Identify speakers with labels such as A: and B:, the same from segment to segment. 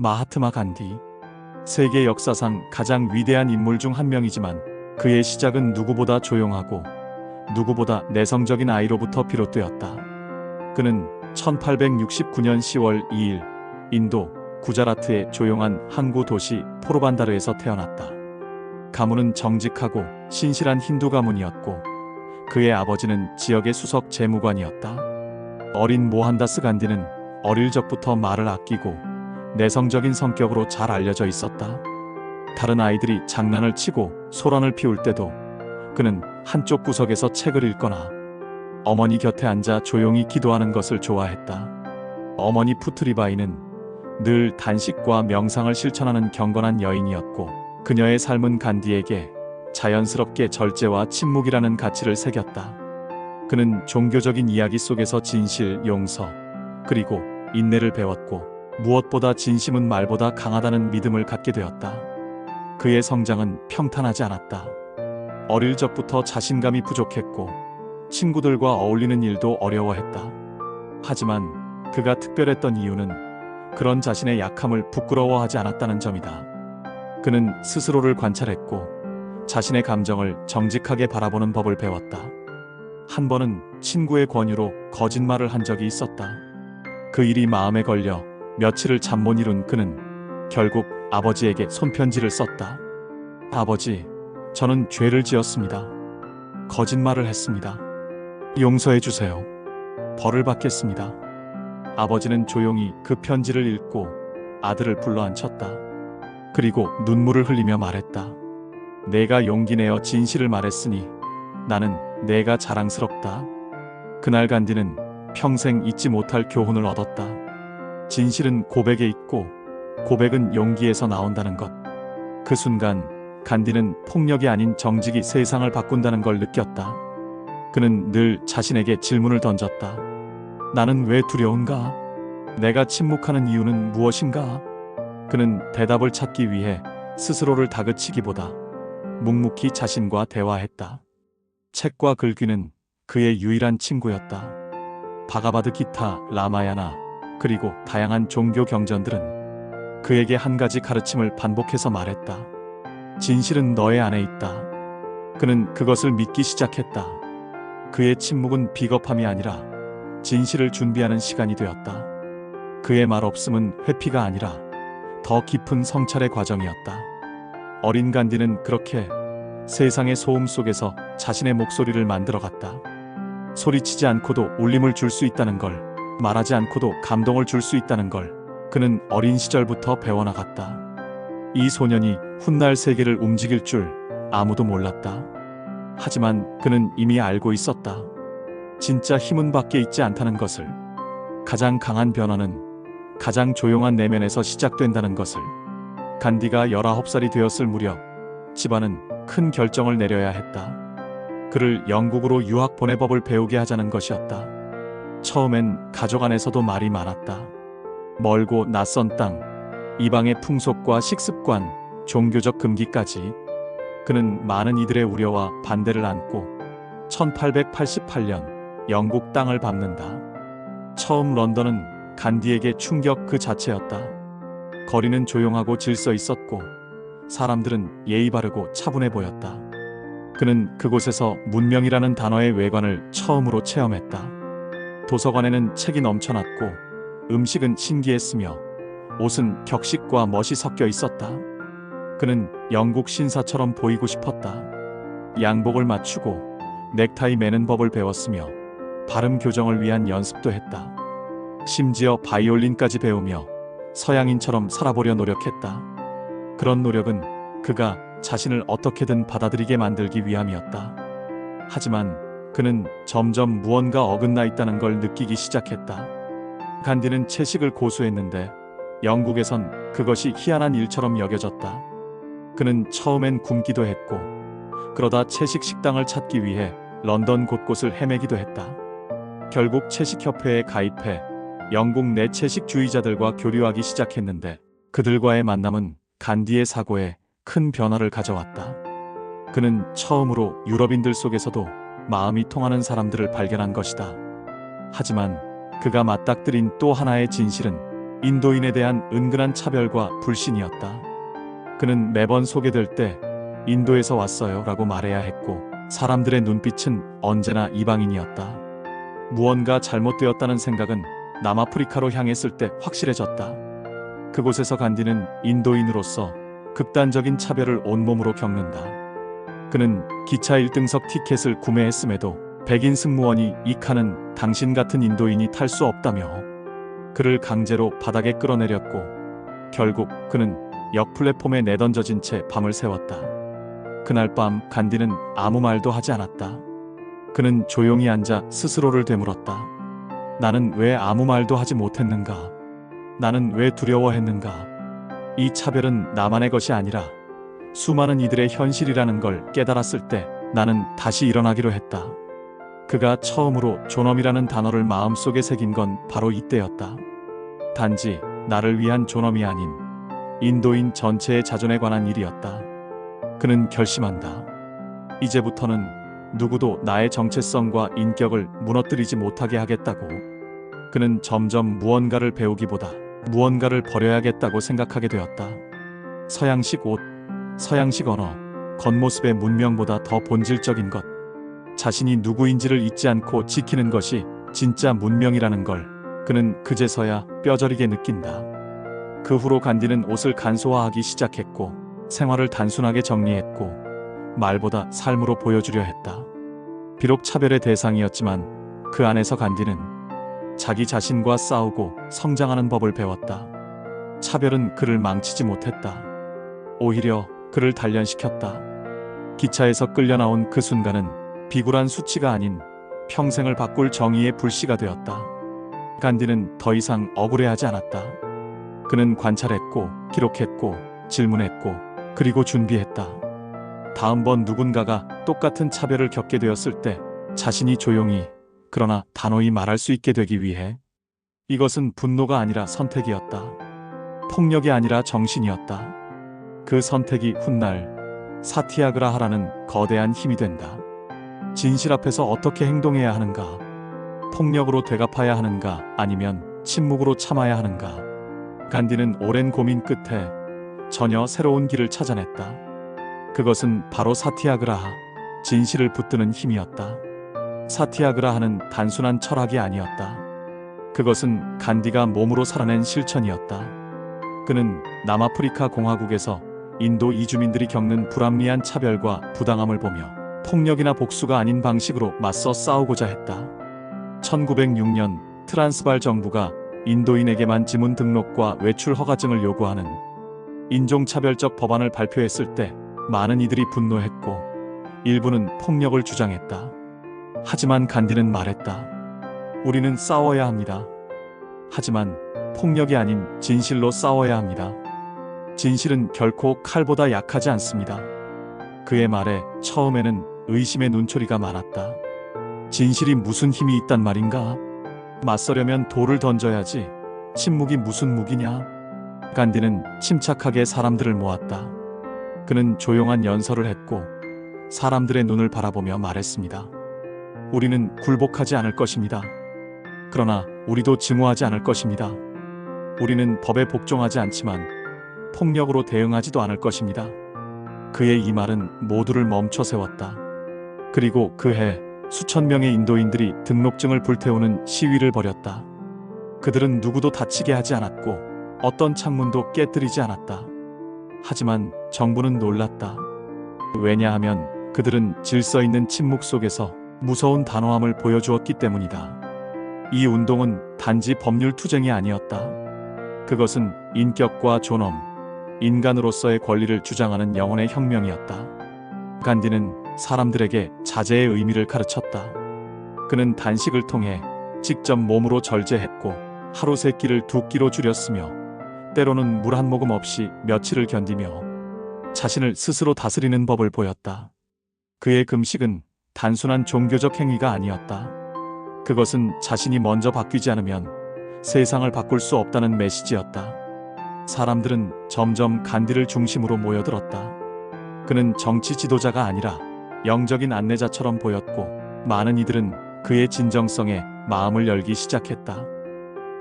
A: 마하트마 간디. 세계 역사상 가장 위대한 인물 중 한 명이지만 그의 시작은 누구보다 조용하고 누구보다 내성적인 아이로부터 비롯되었다. 그는 1869년 10월 2일 인도 구자라트의 조용한 항구 도시 포르반다르에서 태어났다. 가문은 정직하고 신실한 힌두 가문이었고 그의 아버지는 지역의 수석 재무관이었다. 어린 모한다스 간디는 어릴 적부터 말을 아끼고 내성적인 성격으로 잘 알려져 있었다. 다른 아이들이 장난을 치고 소란을 피울 때도 그는 한쪽 구석에서 책을 읽거나 어머니 곁에 앉아 조용히 기도하는 것을 좋아했다. 어머니 푸트리바이는 늘 단식과 명상을 실천하는 경건한 여인이었고 그녀의 삶은 간디에게 자연스럽게 절제와 침묵이라는 가치를 새겼다. 그는 종교적인 이야기 속에서 진실, 용서, 그리고 인내를 배웠고 무엇보다 진심은 말보다 강하다는 믿음을 갖게 되었다. 그의 성장은 평탄하지 않았다. 어릴 적부터 자신감이 부족했고 친구들과 어울리는 일도 어려워했다. 하지만 그가 특별했던 이유는 그런 자신의 약함을 부끄러워하지 않았다는 점이다. 그는 스스로를 관찰했고 자신의 감정을 정직하게 바라보는 법을 배웠다. 한 번은 친구의 권유로 거짓말을 한 적이 있었다. 그 일이 마음에 걸려 며칠을 잠 못 이룬 그는 결국 아버지에게 손편지를 썼다. 아버지, 저는 죄를 지었습니다. 거짓말을 했습니다. 용서해 주세요. 벌을 받겠습니다. 아버지는 조용히 그 편지를 읽고 아들을 불러앉혔다. 그리고 눈물을 흘리며 말했다. 내가 용기 내어 진실을 말했으니 나는 내가 자랑스럽다. 그날 간디는 평생 잊지 못할 교훈을 얻었다. 진실은 고백에 있고 고백은 용기에서 나온다는 것. 그 순간 간디는 폭력이 아닌 정직이 세상을 바꾼다는 걸 느꼈다. 그는 늘 자신에게 질문을 던졌다. 나는 왜 두려운가? 내가 침묵하는 이유는 무엇인가? 그는 대답을 찾기 위해 스스로를 다그치기보다 묵묵히 자신과 대화했다. 책과 글귀는 그의 유일한 친구였다. 바가바드 기타, 라마야나, 그리고 다양한 종교 경전들은 그에게 한 가지 가르침을 반복해서 말했다. 진실은 너의 안에 있다. 그는 그것을 믿기 시작했다. 그의 침묵은 비겁함이 아니라 진실을 준비하는 시간이 되었다. 그의 말 없음은 회피가 아니라 더 깊은 성찰의 과정이었다. 어린 간디는 그렇게 세상의 소음 속에서 자신의 목소리를 만들어갔다. 소리치지 않고도 울림을 줄 수 있다는 걸, 말하지 않고도 감동을 줄 수 있다는 걸 그는 어린 시절부터 배워나갔다. 이 소년이 훗날 세계를 움직일 줄 아무도 몰랐다. 하지만 그는 이미 알고 있었다. 진짜 힘은 밖에 있지 않다는 것을. 가장 강한 변화는 가장 조용한 내면에서 시작된다는 것을. 간디가 19살이 되었을 무렵 집안은 큰 결정을 내려야 했다. 그를 영국으로 유학 보내 법을 배우게 하자는 것이었다. 처음엔 가족 안에서도 말이 많았다. 멀고 낯선 땅, 이방의 풍속과 식습관, 종교적 금기까지. 그는 많은 이들의 우려와 반대를 안고 1888년 영국 땅을 밟는다. 처음 런던은 간디에게 충격 그 자체였다. 거리는 조용하고 질서 있었고 사람들은 예의 바르고 차분해 보였다. 그는 그곳에서 문명이라는 단어의 외관을 처음으로 체험했다. 도서관에는 책이 넘쳐났고 음식은 신기했으며 옷은 격식과 멋이 섞여 있었다. 그는 영국 신사처럼 보이고 싶었다. 양복을 맞추고 넥타이 매는 법을 배웠으며 발음 교정을 위한 연습도 했다. 심지어 바이올린까지 배우며 서양인처럼 살아보려 노력했다. 그런 노력은 그가 자신을 어떻게든 받아들이게 만들기 위함이었다. 하지만 그는 점점 무언가 어긋나 있다는 걸 느끼기 시작했다. 간디는 채식을 고수했는데 영국에선 그것이 희한한 일처럼 여겨졌다. 그는 처음엔 굶기도 했고 그러다 채식 식당을 찾기 위해 런던 곳곳을 헤매기도 했다. 결국 채식협회에 가입해 영국 내 채식주의자들과 교류하기 시작했는데 그들과의 만남은 간디의 사고에 큰 변화를 가져왔다. 그는 처음으로 유럽인들 속에서도 마음이 통하는 사람들을 발견한 것이다. 하지만 그가 맞닥뜨린 또 하나의 진실은 인도인에 대한 은근한 차별과 불신이었다. 그는 매번 소개될 때 인도에서 왔어요 라고 말해야 했고 사람들의 눈빛은 언제나 이방인이었다. 무언가 잘못되었다는 생각은 남아프리카로 향했을 때 확실해졌다. 그곳에서 간디는 인도인으로서 극단적인 차별을 온몸으로 겪는다. 그는 기차 1등석 티켓을 구매했음에도 백인 승무원이 이 칸은 당신 같은 인도인이 탈 수 없다며 그를 강제로 바닥에 끌어내렸고 결국 그는 역 플랫폼에 내던져진 채 밤을 새웠다. 그날 밤 간디는 아무 말도 하지 않았다. 그는 조용히 앉아 스스로를 되물었다. 나는 왜 아무 말도 하지 못했는가? 나는 왜 두려워했는가? 이 차별은 나만의 것이 아니라 수많은 이들의 현실이라는 걸 깨달았을 때 나는 다시 일어나기로 했다. 그가 처음으로 존엄이라는 단어를 마음속에 새긴 건 바로 이때였다. 단지 나를 위한 존엄이 아닌 인도인 전체의 자존에 관한 일이었다. 그는 결심한다. 이제부터는 누구도 나의 정체성과 인격을 무너뜨리지 못하게 하겠다고. 그는 점점 무언가를 배우기보다 무언가를 버려야겠다고 생각하게 되었다. 서양식 옷, 서양식 언어, 겉모습의 문명보다 더 본질적인 것. 자신이 누구인지를 잊지 않고 지키는 것이 진짜 문명이라는 걸 그는 그제서야 뼈저리게 느낀다. 그 후로 간디는 옷을 간소화하기 시작했고 생활을 단순하게 정리했고 말보다 삶으로 보여주려 했다. 비록 차별의 대상이었지만 그 안에서 간디는 자기 자신과 싸우고 성장하는 법을 배웠다. 차별은 그를 망치지 못했다. 오히려 그를 단련시켰다. 기차에서 끌려 나온 그 순간은 비굴한 수치가 아닌 평생을 바꿀 정의의 불씨가 되었다. 간디는 더 이상 억울해하지 않았다. 그는 관찰했고 기록했고 질문했고 그리고 준비했다. 다음번 누군가가 똑같은 차별을 겪게 되었을 때 자신이 조용히 그러나 단호히 말할 수 있게 되기 위해. 이것은 분노가 아니라 선택이었다. 폭력이 아니라 정신이었다. 그 선택이 훗날 사티아그라하라는 거대한 힘이 된다. 진실 앞에서 어떻게 행동해야 하는가? 폭력으로 되갚아야 하는가? 아니면 침묵으로 참아야 하는가? 간디는 오랜 고민 끝에 전혀 새로운 길을 찾아냈다. 그것은 바로 사티아그라하, 진실을 붙드는 힘이었다. 사티아그라하는 단순한 철학이 아니었다. 그것은 간디가 몸으로 살아낸 실천이었다. 그는 남아프리카 공화국에서 인도 이주민들이 겪는 불합리한 차별과 부당함을 보며 폭력이나 복수가 아닌 방식으로 맞서 싸우고자 했다. 1906년 트란스발 정부가 인도인에게만 지문 등록과 외출 허가증을 요구하는 인종차별적 법안을 발표했을 때 많은 이들이 분노했고 일부는 폭력을 주장했다. 하지만 간디는 말했다. 우리는 싸워야 합니다. 하지만 폭력이 아닌 진실로 싸워야 합니다. 진실은 결코 칼보다 약하지 않습니다. 그의 말에 처음에는 의심의 눈초리가 많았다. 진실이 무슨 힘이 있단 말인가? 맞서려면 돌을 던져야지. 침묵이 무슨 무기냐? 간디는 침착하게 사람들을 모았다. 그는 조용한 연설을 했고 사람들의 눈을 바라보며 말했습니다. 우리는 굴복하지 않을 것입니다. 그러나 우리도 증오하지 않을 것입니다. 우리는 법에 복종하지 않지만 폭력으로 대응하지도 않을 것입니다. 그의 이 말은 모두를 멈춰 세웠다. 그리고 그해 수천 명의 인도인들이 등록증을 불태우는 시위를 벌였다. 그들은 누구도 다치게 하지 않았고 어떤 창문도 깨뜨리지 않았다. 하지만 정부는 놀랐다. 왜냐하면 그들은 질서 있는 침묵 속에서 무서운 단호함을 보여주었기 때문이다. 이 운동은 단지 법률 투쟁이 아니었다. 그것은 인격과 존엄, 인간으로서의 권리를 주장하는 영혼의 혁명이었다. 간디는 사람들에게 자제의 의미를 가르쳤다. 그는 단식을 통해 직접 몸으로 절제했고 하루 3끼를 2끼로 줄였으며 때로는 물 한 모금 없이 며칠을 견디며 자신을 스스로 다스리는 법을 보였다. 그의 금식은 단순한 종교적 행위가 아니었다. 그것은 자신이 먼저 바뀌지 않으면 세상을 바꿀 수 없다는 메시지였다. 사람들은 점점 간디를 중심으로 모여들었다. 그는 정치 지도자가 아니라 영적인 안내자처럼 보였고 많은 이들은 그의 진정성에 마음을 열기 시작했다.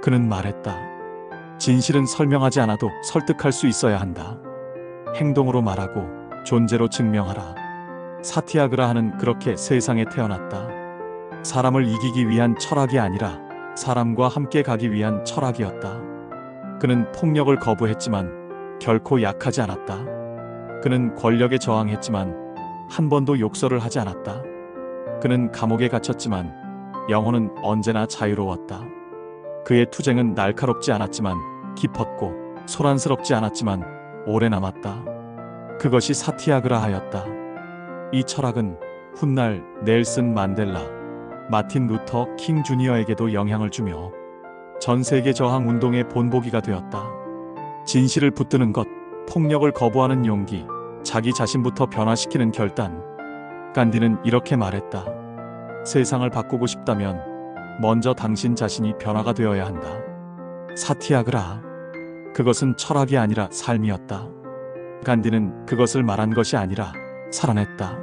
A: 그는 말했다. 진실은 설명하지 않아도 설득할 수 있어야 한다. 행동으로 말하고 존재로 증명하라. 사티아그라하는 그렇게 세상에 태어났다. 사람을 이기기 위한 철학이 아니라 사람과 함께 가기 위한 철학이었다. 그는 폭력을 거부했지만 결코 약하지 않았다. 그는 권력에 저항했지만 한 번도 욕설을 하지 않았다. 그는 감옥에 갇혔지만 영혼은 언제나 자유로웠다. 그의 투쟁은 날카롭지 않았지만 깊었고 소란스럽지 않았지만 오래 남았다. 그것이 사티아그라하였다. 이 철학은 훗날 넬슨 만델라, 마틴 루터 킹 주니어에게도 영향을 주며 전 세계 저항 운동의 본보기가 되었다. 진실을 붙드는 것, 폭력을 거부하는 용기, 자기 자신부터 변화시키는 결단. 간디는 이렇게 말했다. 세상을 바꾸고 싶다면 먼저 당신 자신이 변화가 되어야 한다. 사티아그라. 그것은 철학이 아니라 삶이었다. 간디는 그것을 말한 것이 아니라 살아냈다.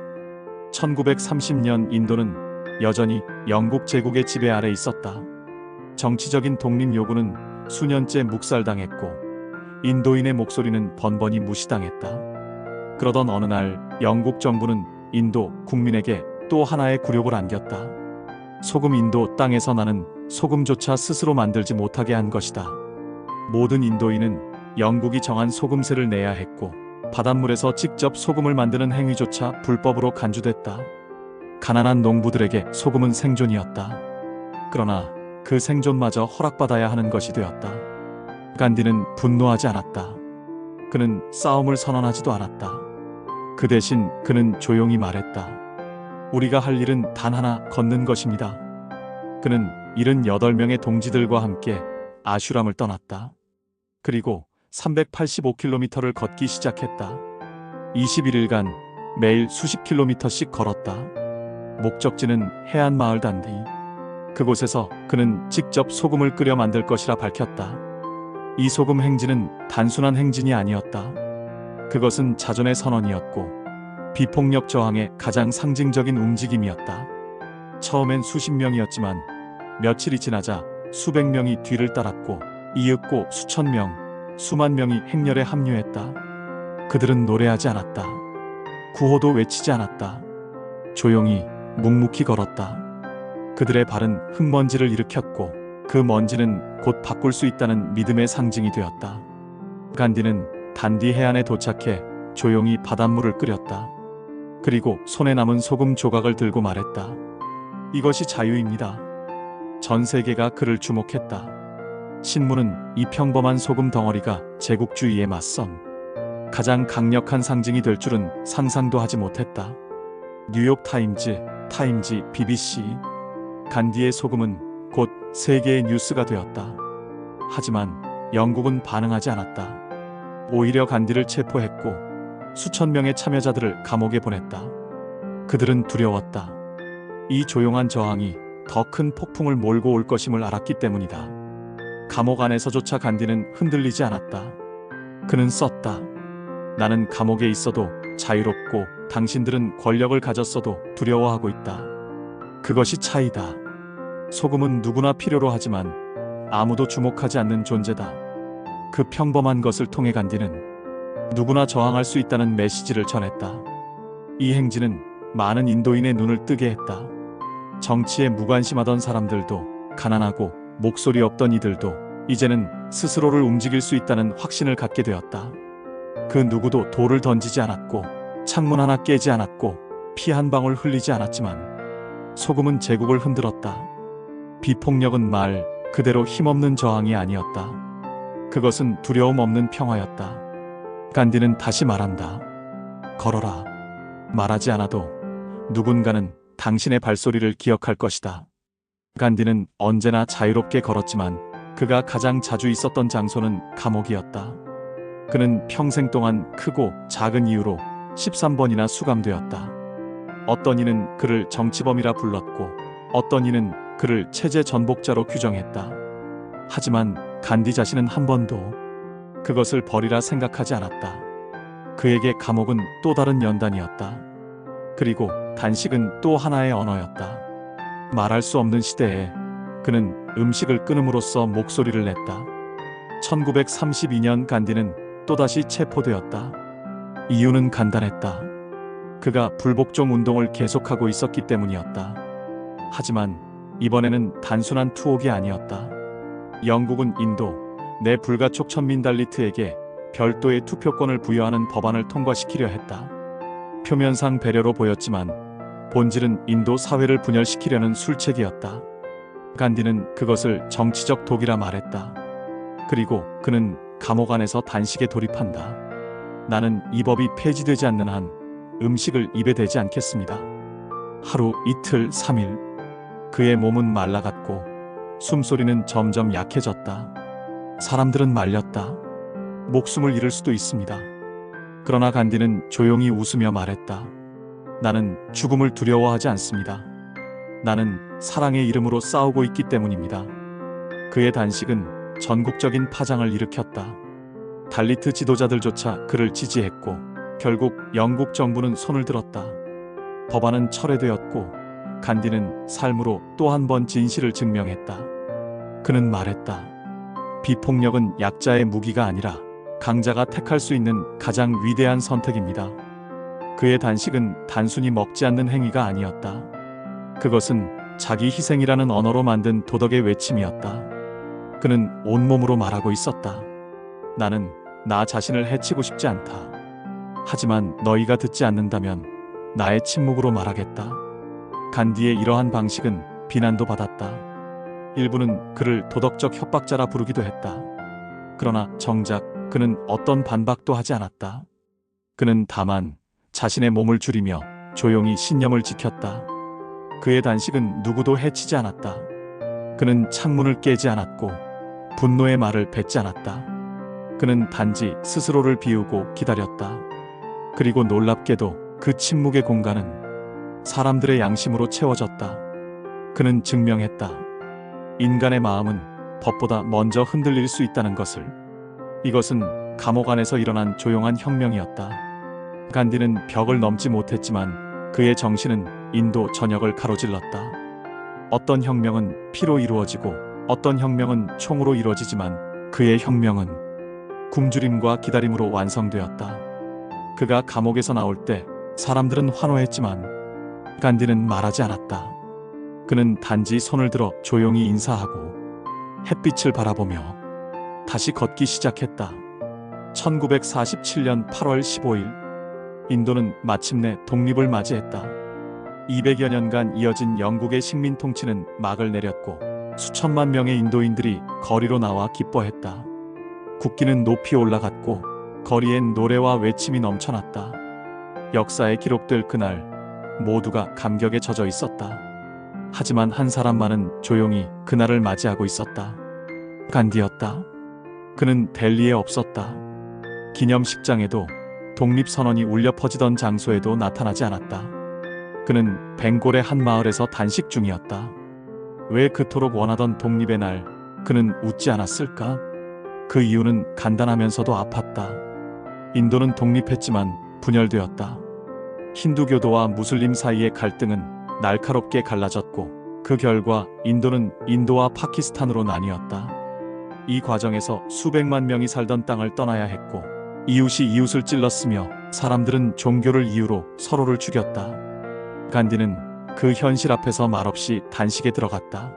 A: 1930년 인도는 여전히 영국 제국의 지배 아래 있었다. 정치적인 독립 요구는 수년째 묵살당했고 인도인의 목소리는 번번이 무시당했다. 그러던 어느 날 영국 정부는 인도 국민에게 또 하나의 굴욕을 안겼다. 소금 인도 땅에서 나는 소금조차 스스로 만들지 못하게 한 것이다. 모든 인도인은 영국이 정한 소금세를 내야 했고 바닷물에서 직접 소금을 만드는 행위조차 불법으로 간주됐다. 가난한 농부들에게 소금은 생존이었다. 그러나 그 생존마저 허락받아야 하는 것이 되었다. 간디는 분노하지 않았다. 그는 싸움을 선언하지도 않았다. 그 대신 그는 조용히 말했다. 우리가 할 일은 단 하나, 걷는 것입니다. 그는 78명의 동지들과 함께 아슈람을 떠났다. 그리고 385km를 걷기 시작했다. 21일간 매일 수십 킬로미터씩 걸었다. 목적지는 해안 마을 단디. 그곳에서 그는 직접 소금을 끓여 만들 것이라 밝혔다. 이 소금 행진은 단순한 행진이 아니었다. 그것은 자존의 선언이었고 비폭력 저항의 가장 상징적인 움직임이었다. 처음엔 수십 명이었지만 며칠이 지나자 수백 명이 뒤를 따랐고 이윽고 수천 명, 수만 명이 행렬에 합류했다. 그들은 노래하지 않았다. 구호도 외치지 않았다. 조용히 묵묵히 걸었다. 그들의 발은 흙먼지를 일으켰고 그 먼지는 곧 바꿀 수 있다는 믿음의 상징이 되었다. 간디는 단디 해안에 도착해 조용히 바닷물을 끓였다. 그리고 손에 남은 소금 조각을 들고 말했다. 이것이 자유입니다. 전 세계가 그를 주목했다. 신문은 이 평범한 소금 덩어리가 제국주의에 맞선 가장 강력한 상징이 될 줄은 상상도 하지 못했다. 뉴욕 타임즈, BBC. 간디의 소금은 곧 세계의 뉴스가 되었다. 하지만 영국은 반응하지 않았다. 오히려 간디를 체포했고 수천 명의 참여자들을 감옥에 보냈다. 그들은 두려웠다. 이 조용한 저항이 더 큰 폭풍을 몰고 올 것임을 알았기 때문이다. 감옥 안에서조차 간디는 흔들리지 않았다. 그는 썼다. 나는 감옥에 있어도 자유롭고 당신들은 권력을 가졌어도 두려워하고 있다. 그것이 차이다. 소금은 누구나 필요로 하지만 아무도 주목하지 않는 존재다. 그 평범한 것을 통해 간디는 누구나 저항할 수 있다는 메시지를 전했다. 이 행진은 많은 인도인의 눈을 뜨게 했다. 정치에 무관심하던 사람들도, 가난하고 목소리 없던 이들도 이제는 스스로를 움직일 수 있다는 확신을 갖게 되었다. 그 누구도 돌을 던지지 않았고 창문 하나 깨지 않았고 피 한 방울 흘리지 않았지만 소금은 제국을 흔들었다. 비폭력은 말 그대로 힘없는 저항이 아니었다. 그것은 두려움 없는 평화였다. 간디는 다시 말한다. 걸어라. 말하지 않아도 누군가는 당신의 발소리를 기억할 것이다. 간디는 언제나 자유롭게 걸었지만 그가 가장 자주 있었던 장소는 감옥이었다. 그는 평생 동안 크고 작은 이유로 13번이나 수감되었다. 어떤 이는 그를 정치범이라 불렀고 어떤 이는 그를 체제 전복자로 규정했다. 하지만 간디 자신은 한 번도 그것을 벌이라 생각하지 않았다. 그에게 감옥은 또 다른 연단이었다. 그리고 단식은 또 하나의 언어였다. 말할 수 없는 시대에 그는 음식을 끊음으로써 목소리를 냈다. 1932년 간디는 또다시 체포되었다. 이유는 간단했다. 그가 불복종 운동을 계속하고 있었기 때문이었다. 하지만 이번에는 단순한 투옥이 아니었다. 영국은 인도 내 불가촉 천민 달리트에게 별도의 투표권을 부여하는 법안을 통과시키려 했다. 표면상 배려로 보였지만 본질은 인도 사회를 분열시키려는 술책이었다. 간디는 그것을 정치적 독이라 말했다. 그리고 그는 감옥 안에서 단식에 돌입한다. 나는 이 법이 폐지되지 않는 한 음식을 입에 대지 않겠습니다. 하루, 이틀, 3일. 그의 몸은 말라갔고 숨소리는 점점 약해졌다. 사람들은 말렸다. 목숨을 잃을 수도 있습니다. 그러나 간디는 조용히 웃으며 말했다. 나는 죽음을 두려워하지 않습니다. 나는 사랑의 이름으로 싸우고 있기 때문입니다. 그의 단식은 전국적인 파장을 일으켰다. 달리트 지도자들조차 그를 지지했고 결국 영국 정부는 손을 들었다. 법안은 철회되었고 간디는 삶으로 또 한 번 진실을 증명했다. 그는 말했다. 비폭력은 약자의 무기가 아니라 강자가 택할 수 있는 가장 위대한 선택입니다. 그의 단식은 단순히 먹지 않는 행위가 아니었다. 그것은 자기 희생이라는 언어로 만든 도덕의 외침이었다. 그는 온몸으로 말하고 있었다. 나는 나 자신을 해치고 싶지 않다. 하지만 너희가 듣지 않는다면 나의 침묵으로 말하겠다. 간디의 이러한 방식은 비난도 받았다. 일부는 그를 도덕적 협박자라 부르기도 했다. 그러나 정작 그는 어떤 반박도 하지 않았다. 그는 다만 자신의 몸을 줄이며 조용히 신념을 지켰다. 그의 단식은 누구도 해치지 않았다. 그는 창문을 깨지 않았고 분노의 말을 뱉지 않았다. 그는 단지 스스로를 비우고 기다렸다. 그리고 놀랍게도 그 침묵의 공간은 사람들의 양심으로 채워졌다. 그는 증명했다. 인간의 마음은 법보다 먼저 흔들릴 수 있다는 것을. 이것은 감옥 안에서 일어난 조용한 혁명이었다. 간디는 벽을 넘지 못했지만 그의 정신은 인도 전역을 가로질렀다. 어떤 혁명은 피로 이루어지고 어떤 혁명은 총으로 이루어지지만 그의 혁명은 굶주림과 기다림으로 완성되었다. 그가 감옥에서 나올 때 사람들은 환호했지만 간디는 말하지 않았다. 그는 단지 손을 들어 조용히 인사하고 햇빛을 바라보며 다시 걷기 시작했다. 1947년 8월 15일 인도는 마침내 독립을 맞이했다. 200여 년간 이어진 영국의 식민 통치는 막을 내렸고 수천만 명의 인도인들이 거리로 나와 기뻐했다. 국기는 높이 올라갔고 거리엔 노래와 외침이 넘쳐났다. 역사에 기록될 그날 모두가 감격에 젖어 있었다. 하지만 한 사람만은 조용히 그날을 맞이하고 있었다. 간디였다. 그는 델리에 없었다. 기념식장에도 독립선언이 울려 퍼지던 장소에도 나타나지 않았다. 그는 벵골의 한 마을에서 단식 중이었다. 왜 그토록 원하던 독립의 날 그는 웃지 않았을까? 그 이유는 간단하면서도 아팠다. 인도는 독립했지만 분열되었다. 힌두교도와 무슬림 사이의 갈등은 날카롭게 갈라졌고 그 결과 인도는 인도와 파키스탄으로 나뉘었다. 이 과정에서 수백만 명이 살던 땅을 떠나야 했고 이웃이 이웃을 찔렀으며 사람들은 종교를 이유로 서로를 죽였다. 간디는 그 현실 앞에서 말없이 단식에 들어갔다.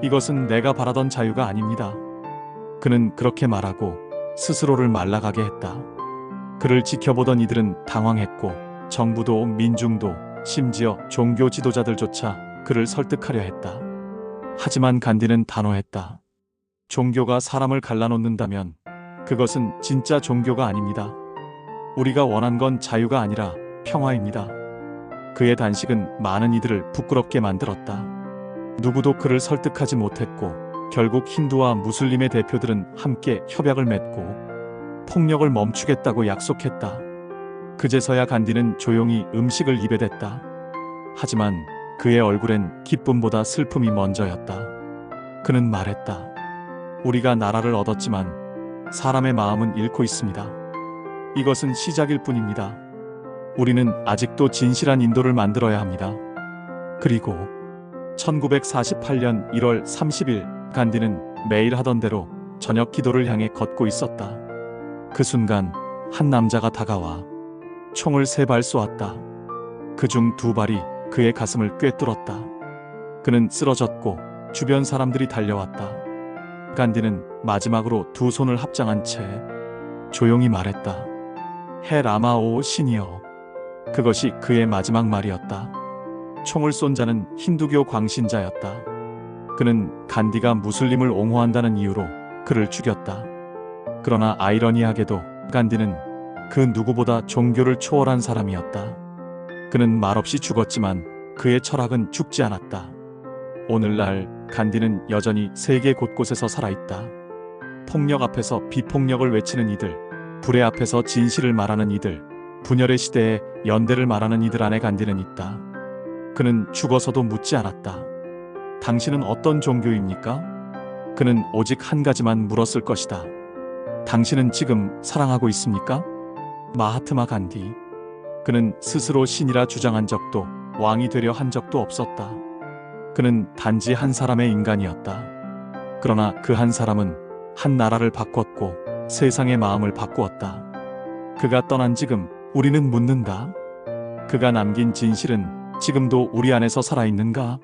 A: 이것은 내가 바라던 자유가 아닙니다. 그는 그렇게 말하고 스스로를 말라가게 했다. 그를 지켜보던 이들은 당황했고 정부도 민중도 심지어 종교 지도자들조차 그를 설득하려 했다. 하지만 간디는 단호했다. 종교가 사람을 갈라놓는다면 그것은 진짜 종교가 아닙니다. 우리가 원한 건 자유가 아니라 평화입니다. 그의 단식은 많은 이들을 부끄럽게 만들었다. 누구도 그를 설득하지 못했고 결국 힌두와 무슬림의 대표들은 함께 협약을 맺고 폭력을 멈추겠다고 약속했다. 그제서야 간디는 조용히 음식을 입에 댔다. 하지만 그의 얼굴엔 기쁨보다 슬픔이 먼저였다. 그는 말했다. 우리가 나라를 얻었지만 사람의 마음은 잃고 있습니다. 이것은 시작일 뿐입니다. 우리는 아직도 진실한 인도를 만들어야 합니다. 그리고 1948년 1월 30일 간디는 매일 하던 대로 저녁 기도를 향해 걷고 있었다. 그 순간 한 남자가 다가와 총을 3발 쏘았다. 그중 2발이 그의 가슴을 꿰뚫었다. 그는 쓰러졌고 주변 사람들이 달려왔다. 간디는 마지막으로 2 손을 합장한 채 조용히 말했다. 해 라마오 신이여. 그것이 그의 마지막 말이었다. 총을 쏜 자는 힌두교 광신자였다. 그는 간디가 무슬림을 옹호한다는 이유로 그를 죽였다. 그러나 아이러니하게도 간디는 그 누구보다 종교를 초월한 사람이었다. 그는 말없이 죽었지만 그의 철학은 죽지 않았다. 오늘날 간디는 여전히 세계 곳곳에서 살아있다. 폭력 앞에서 비폭력을 외치는 이들, 불의 앞에서 진실을 말하는 이들, 분열의 시대에 연대를 말하는 이들 안에 간디는 있다. 그는 죽어서도 묻지 않았다. 당신은 어떤 종교입니까? 그는 오직 한 가지만 물었을 것이다. 당신은 지금 사랑하고 있습니까? 마하트마 간디. 그는 스스로 신이라 주장한 적도 왕이 되려 한 적도 없었다. 그는 단지 한 사람의 인간이었다. 그러나 그 한 사람은 한 나라를 바꿨고 세상의 마음을 바꾸었다. 그가 떠난 지금 우리는 묻는다. 그가 남긴 진실은 지금도 우리 안에서 살아있는가?